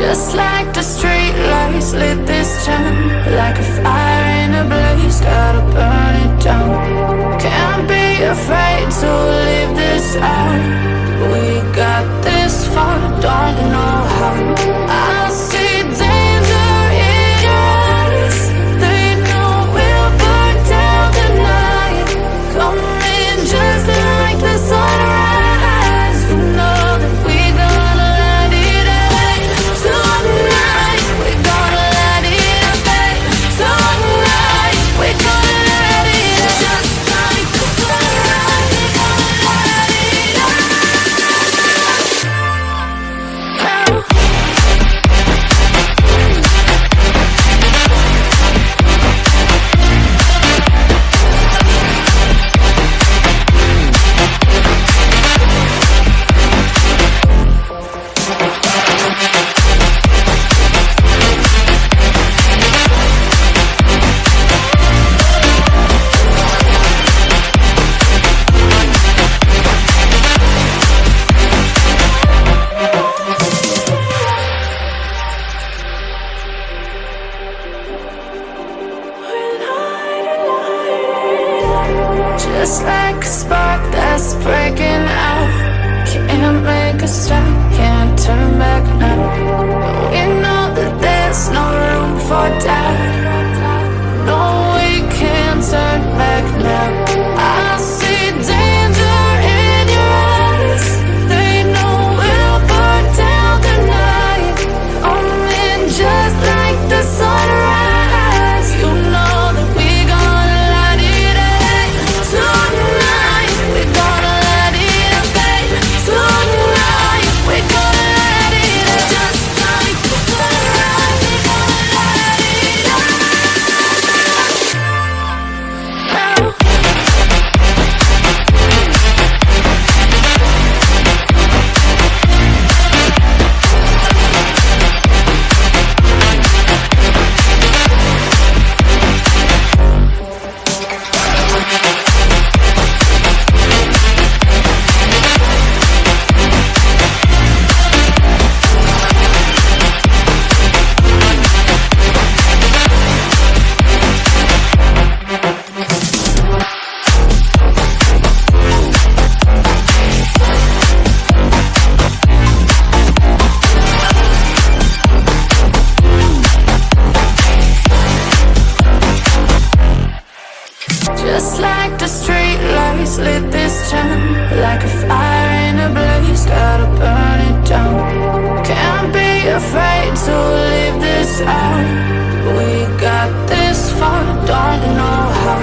Just like the street lights lit this town, like a fire in a blaze, gotta burn it down. Can't be afraid to leave this out. We got this far, don't know how. I see danger in your eyes. They know we'll burn down the night. Coming just like the sunrise. You know that we gonna let it out. Tonight we gonna let it out. Tonight we gonna let it out. Just like the sunrise, we gonna let it out. Just like a spark that's breaking out. Can't make a stop, can't turn back now. We know that there's no room for doubt. No, we can't turn back now. I see danger in your eyes. They know we'll burn down the night. Coming just like the sunrise. You know that we gonna light it up. Tonight we gonna let it up. Tonight we gonna let it up. Just like the sunrise, we gonna let it up. Just like the street lights lit this town, like a fire in a blaze, gotta burn it down. Can't be afraid to leave this out. We got this far, don't know how.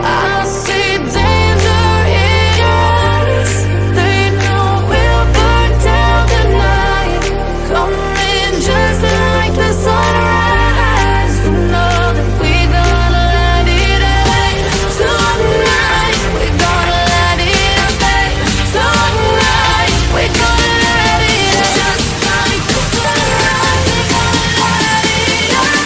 I see danger in your eyes. They know we'll burn down the night. Coming just like the sunrise. You know that we gonna let it out. Tonight we gonna let it out. Tonight we gonna let it out. Just like the sunrise, we gonna let it out.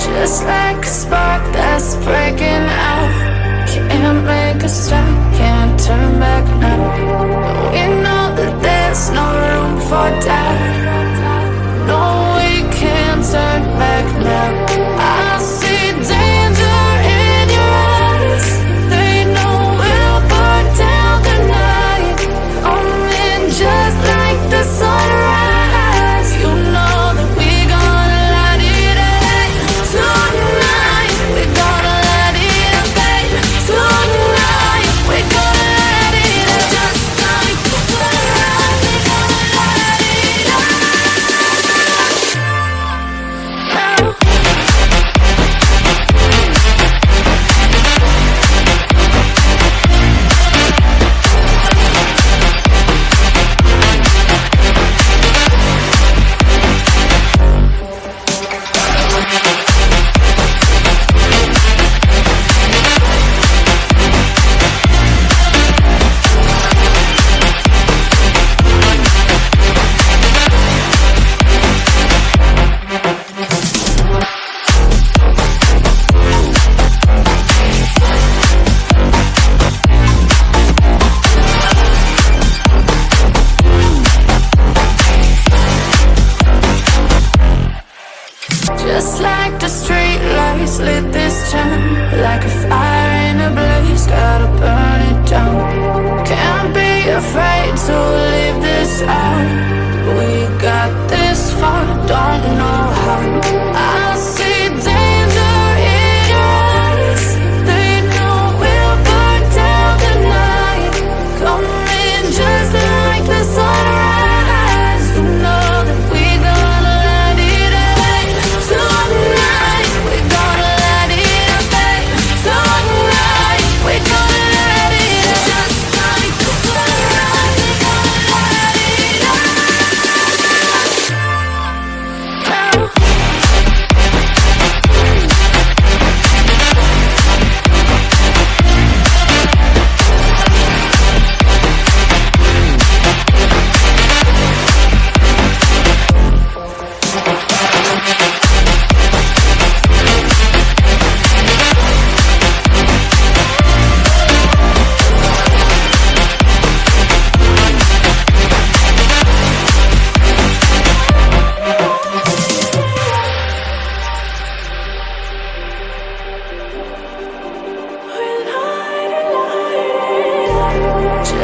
Just like a spark that's breaking out. Can't make a stop, can't turn back now. We know that there's no room for doubt. No, we can't turn back now. I see danger in your eyes. They know we'll burn down the night. Coming just like the sunrise. You know that we gonna light it up. Tonight we gonna let it up. Tonight we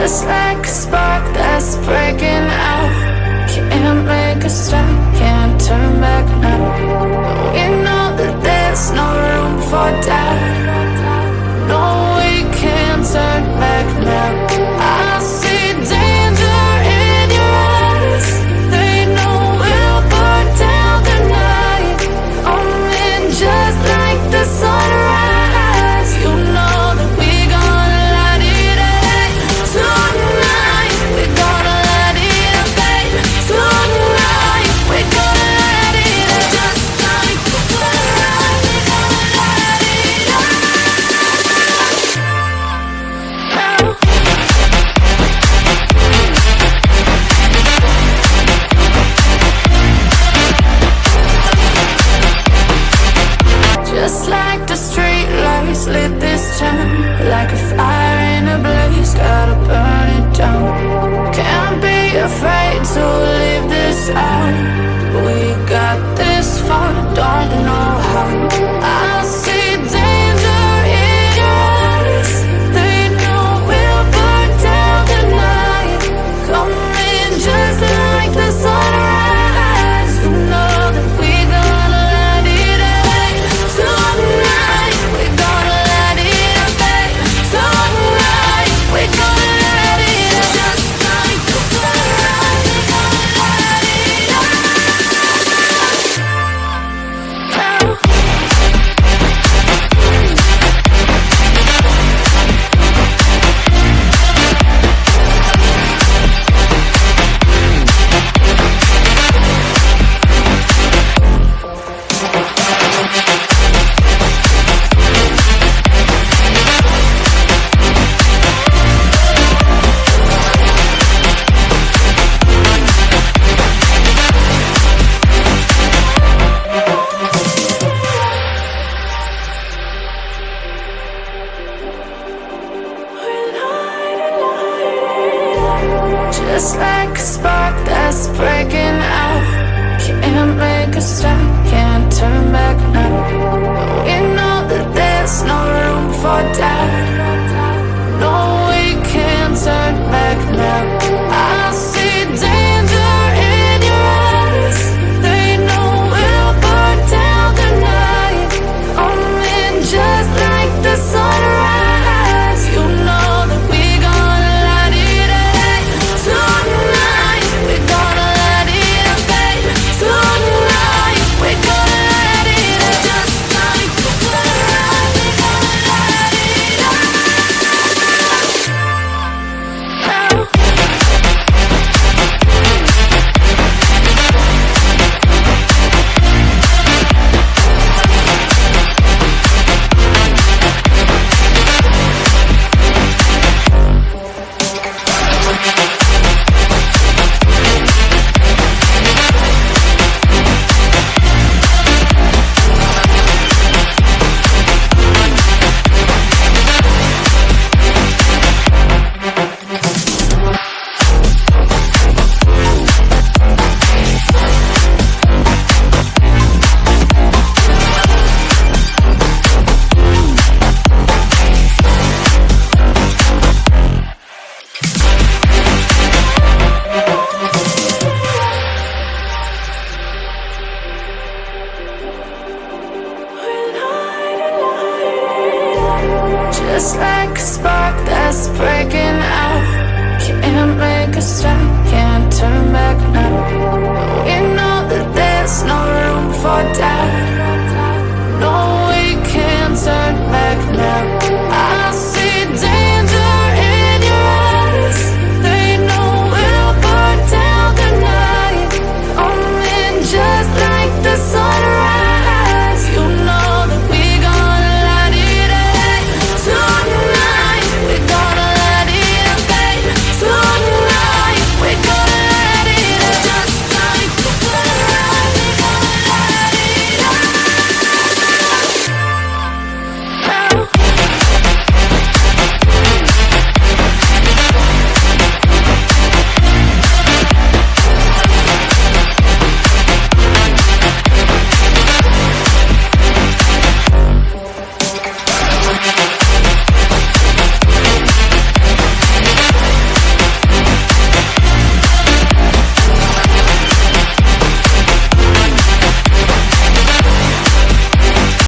Just like a spark that's breaking out. Can't make a stop, can't turn back now. We know that there's no room for doubt. No, we can't turn back now. I see danger in your eyes. They know we'll burn down the night. Coming just like the sunrise. You know that we gonna light it up tonight. We gonna light it up, babe. Tonight we gonna light it up just like the sunrise. We gonna light it up now. Just like the street lights lit this town, like a fire in a blaze, gotta burn it down. Can't be afraid to leave this out. We got this far, don't know how. I see danger in your eyes. They know we'll burn down the night. Coming just like the sunrise. You know that we gonna light it up tonight. We gonna light it up, babe. Tonight we gonna light it up just like the sunrise. We gonna light it up now. Just like a spark that's breaking out. Can't make a stop, can't. 'Cause I can't turn back now. I see danger in your eyes. They know we'll burn down the night. Coming just like the sunrise. You know that we gonna light it up tonight. We gonna light it up, babe. Tonight we gonna light it up just like the sunrise. We gonna light it up now. We can't make a stop, can't turn back now. We know that there's no room for doubt. No, we can't turn back now. I see danger in your eyes. They know we'll burn down the night. Coming just like the sunrise. You know that we gonna light it up tonight. We gonna light it up, babe. Tonight we gonna light it up just like the sunrise. We gonna light it up now. Just like a spark that's breaking out. Can't make a stop, can't turn back now. We know that there's no room for doubt.